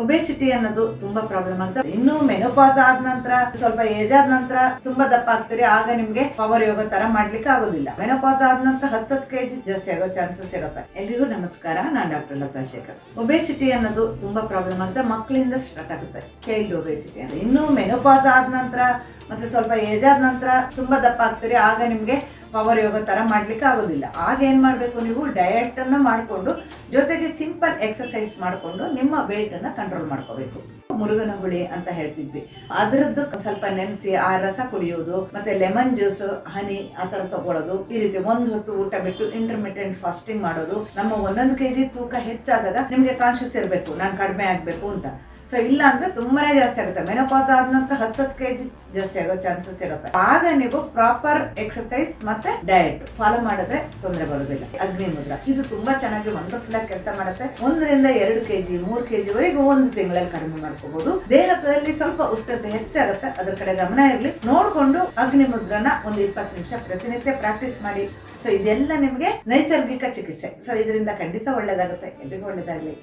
Obesity ಅನ್ನೋದು ತುಂಬಾ problem ಆಗ್ತದೆ. ಇನ್ನು ಮೆನೋಪಾಸ್ ಆದ ನಂತರ ಸ್ವಲ್ಪ ಏಜ್ ಆದ ನಂತರ ತುಂಬಾ ದಪ್ಪ ಆಗ್ತೀರಿ, ಆಗ ನಿಮ್ಗೆ ಪವರ್ ಯೋಗ ತರ ಮಾಡ್ಲಿಕ್ಕೆ ಆಗೋದಿಲ್ಲ. ಮೆನೋಪಾಸ್ ಆದ ನಂತರ 10 kg ಜಾಸ್ತಿ ಆಗೋ ಚಾನ್ಸಸ್ ಇರುತ್ತೆ. ಎಲ್ರಿಗೂ ನಮಸ್ಕಾರ, ನಾನು ಡಾಕ್ಟರ್ ಲತಾ ಶೇಖರ್. ಒಬೆಸಿಟಿ ಅನ್ನೋದು ತುಂಬಾ ಪ್ರಾಬ್ಲಮ್ ಆಗುತ್ತೆ, ಮಕ್ಕಳಿಂದ ಸ್ಟಾರ್ಟ್ ಆಗುತ್ತೆ ಚೈಲ್ಡ್ ಒಬೆಸಿಟಿ ಅಂತ. ಇನ್ನು ಮೆನೋಪಾಸ್ ಆದ ನಂತರ ಮತ್ತೆ ಸ್ವಲ್ಪ ಏಜ್ ಆದ ನಂತರ ತುಂಬಾ ದಪ್ಪ ಆಗ್ತೀರಿ, ಆಗ ನಿಮ್ಗೆ ಪವರ್ ಯೋಗ ತರ ಮಾಡ್ಲಿಕ್ಕೆ ಆಗೋದಿಲ್ಲ. ಆಗ ಏನ್ ಮಾಡ್ಬೇಕು, ನೀವು ಡಯಟ್ ಅನ್ನ ಮಾಡ್ಕೊಂಡು ಜೊತೆಗೆ ಸಿಂಪಲ್ ಎಕ್ಸರ್ಸೈಸ್ ಮಾಡ್ಕೊಂಡು ನಿಮ್ಮ ವೇಟ್ ಅನ್ನ ಕಂಟ್ರೋಲ್ ಮಾಡ್ಕೋಬೇಕು. ಮುರುಗನ ಹುಳಿ ಅಂತ ಹೇಳ್ತಿದ್ವಿ, ಅದರದ್ದು ಸ್ವಲ್ಪ ನೆನೆಸಿ ಆ ರಸ ಕುಡಿಯೋದು, ಮತ್ತೆ ಲೆಮನ್ ಜ್ಯೂಸ್, ಹನಿ ಆ ತರ ತಗೊಳ್ಳೋದು. ಈ ರೀತಿ 1 ಹೊತ್ತು ಊಟ ಬಿಟ್ಟು ಇಂಟರ್ಮಿಟೆಂಟ್ ಫಾಸ್ಟಿಂಗ್ ಮಾಡೋದು. ನಮ್ಮ 1 kg ತೂಕ ಹೆಚ್ಚಾದಾಗ ನಿಮ್ಗೆ ಕಾನ್ಶಿಯಸ್ ಇರಬೇಕು, ನಾನು ಕಡಿಮೆ ಆಗ್ಬೇಕು ಅಂತ. ಸೊ ಇಲ್ಲ ಅಂದ್ರೆ ತುಂಬಾನೇ ಜಾಸ್ತಿ ಆಗುತ್ತೆ. ಮೆನೋಪಾಸ್ ಆದ ನಂತರ 10 kg ಜಾಸ್ತಿ ಆಗೋ ಚಾನ್ಸಸ್ ಇರುತ್ತೆ. ಆಗ ನೀವು ಪ್ರಾಪರ್ ಎಕ್ಸರ್ಸೈಸ್ ಮತ್ತೆ ಡಯಟ್ ಫಾಲೋ ಮಾಡಿದ್ರೆ ತೊಂದರೆ ಬರೋದಿಲ್ಲ. ಅಗ್ನಿ ಮುದ್ರ ಇದು ತುಂಬಾ ಚೆನ್ನಾಗಿ ವಂಡರ್ಫುಲ್ ಆಗಿ ಕೆಲಸ ಮಾಡುತ್ತೆ. 1 ರಿಂದ 2 kg 3 kg ವರೆಗೂ 1 ತಿಂಗಳಲ್ಲಿ ಕಡಿಮೆ ಮಾಡ್ಕೋಬಹುದು. ದೇಹದಲ್ಲಿ ಸ್ವಲ್ಪ ಉಷ್ಣತೆ ಹೆಚ್ಚಾಗುತ್ತೆ, ಅದ್ರ ಕಡೆ ಗಮನ ಇರಲಿ. ನೋಡ್ಕೊಂಡು ಅಗ್ನಿ ಮುದ್ರನ ಒಂದು 20 ನಿಮಿಷ ಪ್ರತಿನಿತ್ಯ ಪ್ರಾಕ್ಟೀಸ್ ಮಾಡಿ. ಸೊ ಇದೆಲ್ಲ ನಿಮ್ಗೆ ನೈಸರ್ಗಿಕ ಚಿಕಿತ್ಸೆ. ಸೊ ಇದರಿಂದ ಖಂಡಿತ ಒಳ್ಳೇದಾಗುತ್ತೆ. ಎಲ್ರಿಗೂ ಒಳ್ಳೇದಾಗ್ಲಿ.